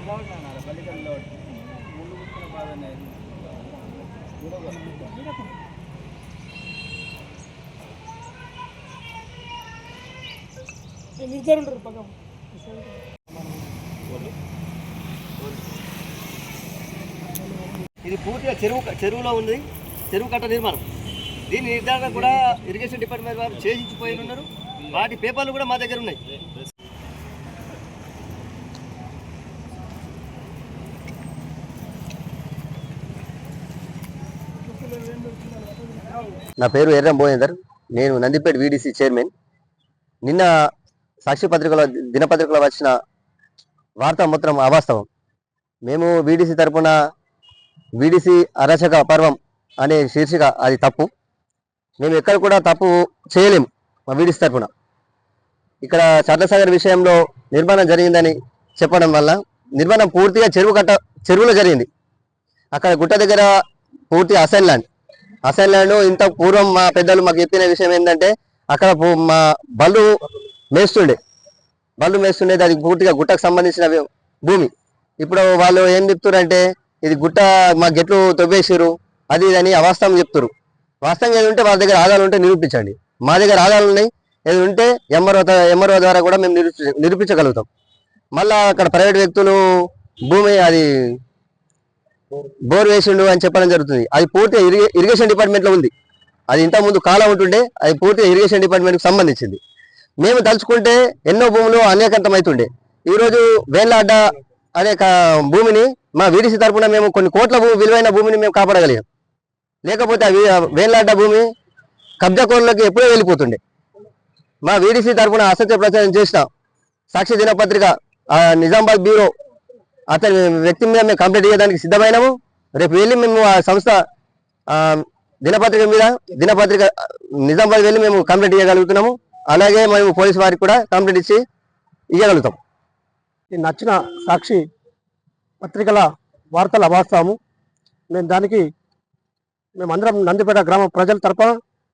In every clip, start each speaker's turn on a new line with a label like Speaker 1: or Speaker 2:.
Speaker 1: ఇది పూర్తిగా చెరువులో ఉంది, చెరువు కట్ట నిర్మాణం. దీని నిర్ధారణ కూడా ఇరిగేషన్ డిపార్ట్మెంట్ వారు చేయించిపోయి ఉన్నారు. వాటి పేపర్లు కూడా మా దగ్గర ఉన్నాయి.
Speaker 2: నా పేరు ఎర్రం భోజేందర్. నేను నందిపేట వీడీసీ చైర్మన్. నిన్న సాక్షి పత్రికలో దినపత్రికలో వచ్చిన వార్త మొత్తం అవాస్తవం. మేము వీడీసీ తరపున వీడీసీ అరాచక పర్వం అనే శీర్షిక అది తప్పు. మేము ఎక్కడ కూడా తప్పు చేయలేము. మా వీడీసీ తరపున ఇక్కడ చర్లసాగర్ విషయంలో నిర్మాణం జరిగిందని చెప్పడం వల్ల నిర్మాణం పూర్తిగా చెరువులో జరిగింది. అక్కడ గుట్ట దగ్గర పూర్తి అసైన్ ల్యాండ్. ఇంత పూర్వం మా పెద్దలు మాకు చెప్పిన విషయం ఏంటంటే అక్కడ మా బళ్ళు మేస్తుండే, అది పూర్తిగా గుట్టకు సంబంధించిన భూమి. ఇప్పుడు వాళ్ళు ఏం చెప్తారంటే ఇది గుట్ట మా గెట్లు తవ్వేసారు అది అని అవాస్తవం చెప్తారు. వాస్తవంగా ఏది ఉంటే వాళ్ళ దగ్గర ఆధారాలు ఉంటే నిరూపించండి. మా దగ్గర ఆధారాలు ఉన్నాయి. ఏది ఉంటే ఎంఆర్ఓ ద్వారా కూడా మేము నిరూపించగలుగుతాం. మళ్ళా అక్కడ ప్రైవేట్ వ్యక్తులు భూమి అది బోర్ వేసిండు అని చెప్పడం జరుగుతుంది. అది పూర్తిగా ఇరిగేషన్ డిపార్ట్మెంట్లో ఉంది. అది ఇంతకుముందు కాలం ఉంటుండే, అది పూర్తిగా ఇరిగేషన్ డిపార్ట్మెంట్కి సంబంధించింది. మేము తలుచుకుంటే ఎన్నో భూములు అనేకంతమవుతుండే. ఈరోజు వేళ్ళాడ్డ అనే భూమిని మా వీడీసీ తరఫున మేము కొన్ని కోట్ల విలువైన భూమిని మేము కాపాడగలిగాం. లేకపోతే వేళ్ళాడ్డ భూమి కబ్జాకోరులకు ఎప్పుడో వెళ్ళిపోతుండే. మా వీడీసీ తరఫున అసత్య ప్రచారం చేసిన సాక్షి దినపత్రిక నిజామాబాద్ బ్యూరో అతని వ్యక్తి మీద మేము కంప్లైంట్ చేయడానికి సిద్ధమైనాము. రేపు వెళ్ళి మేము ఆ సంస్థ దినపత్రిక నిజామాబాద్ వెళ్ళి మేము కంప్లైంట్ చేయగలుగుతున్నాము. అలాగే మేము పోలీసు వారికి కూడా కంప్లైంట్ ఇచ్చి ఇవ్వగలుగుతాం.
Speaker 3: నచ్చిన సాక్షి పత్రికల వార్తలు అవాస్తవము. మేమందరం నందిపేట గ్రామ ప్రజల తరపున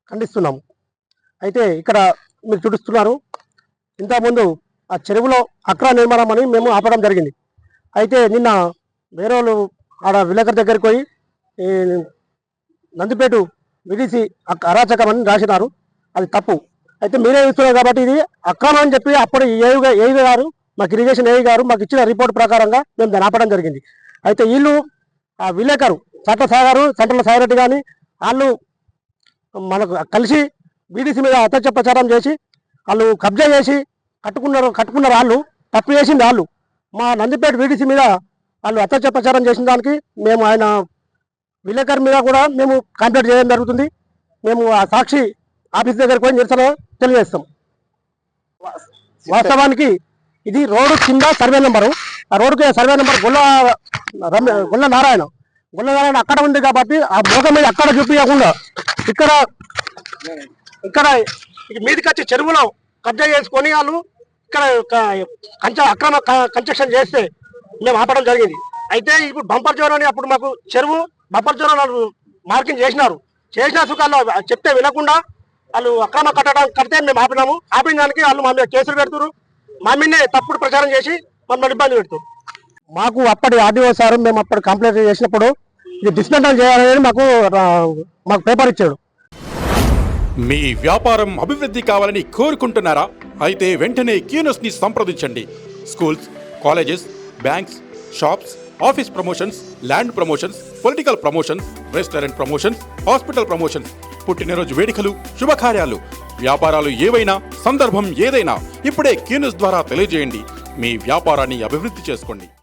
Speaker 3: ఖండిస్తున్నాము. అయితే ఇక్కడ మీరు చూపిస్తున్నారు, ఇంతకుముందు ఆ చెరువులో అక్రమ నిర్మాణం అని మేము ఆపడం జరిగింది. అయితే నిన్న వేరే వాళ్ళు ఆడ విలేకరు దగ్గరికి పోయి నందిపేట విడిసి అరాచకం అని రాసినారు. అది తప్పు. అయితే మీరే ఇస్తున్నారు కాబట్టి ఇది అక్రమం అని చెప్పి అప్పుడు ఏఈ గారు మాకు ఇరిగేషన్ ఏఈ గారు మాకు ఇచ్చిన రిపోర్ట్ ప్రకారంగా మేము దాన్ని ఆపడం జరిగింది. అయితే వీళ్ళు ఆ విలేకరు సంటల సాయిరెడ్డి కానీ వాళ్ళు మనకు కలిసి బీడీసీ మీద అసత్య ప్రచారం చేసి వాళ్ళు కబ్జా చేసి కట్టుకున్నారు. వాళ్ళు తప్పు చేసింది వాళ్ళు. మా నందిపేట వీడీసీ మీద వాళ్ళు అసత్య ప్రచారం చేసిన దానికి మేము ఆయన విలేకరు మీద కూడా మేము కంప్లైంట్ చేయడం జరుగుతుంది. మేము ఆ సాక్షి ఆఫీస్ దగ్గరికి పోయి నిరసన తెలియజేస్తాం. వాస్తవానికి ఇది రోడ్డు కింద సర్వే నెంబరు. ఆ రోడ్డుకి సర్వే నెంబర్ గొల్ల నారాయణ అక్కడ ఉంది కాబట్టి ఆ మోగ మీద అక్కడ చూపించకుండా ఇక్కడ మీదికి వచ్చి చెరువులో కబ్జా చేసుకొని వాళ్ళు ఇక్కడ అక్రమ కన్స్ట్రక్షన్ చేస్తే మేము ఆపడం జరిగింది. అయితే ఇప్పుడు బంపర్ జోన్ అని అప్పుడు మాకు చెరువు బంపర్ జోన్ వాళ్ళు మార్కింగ్ చేసిన సుఖాల్లో చెప్తే వినకుండా వాళ్ళు అక్రమ కడితే మేము ఆపిన దానికి వాళ్ళు మా మీద కేసులు పెడుతున్నారు. మా మీదనే తప్పుడు ప్రచారం చేసి మమ్మల్ని ఇబ్బంది పెడుతున్నారు. మాకు అప్పటి ఆర్డీఓ సార్ మేము అప్పుడు కంప్లైంట్ చేసినప్పుడు ఇది డిస్మెంటల్ చేయాలని మాకు పేపర్ ఇచ్చాడు.
Speaker 4: మీ వ్యాపారం అభివృద్ధి కావాలని కోరుకుంటున్నారా? అయితే వెంటనే క్యూనస్ ని సంప్రదించండి. Schools, colleges, banks, shops, office promotions, land promotions, political promotions, restaurant promotions, hospital promotions, పుట్టినరోజు వేడుకలు, శుభకార్యాలు, వ్యాపారాలు ఏవైనా, సందర్భం ఏదైనా ఇప్పుడే క్యూనస్ ద్వారా తెలియజేయండి. మీ వ్యాపారాన్ని అభివృద్ధి చేసుకోండి.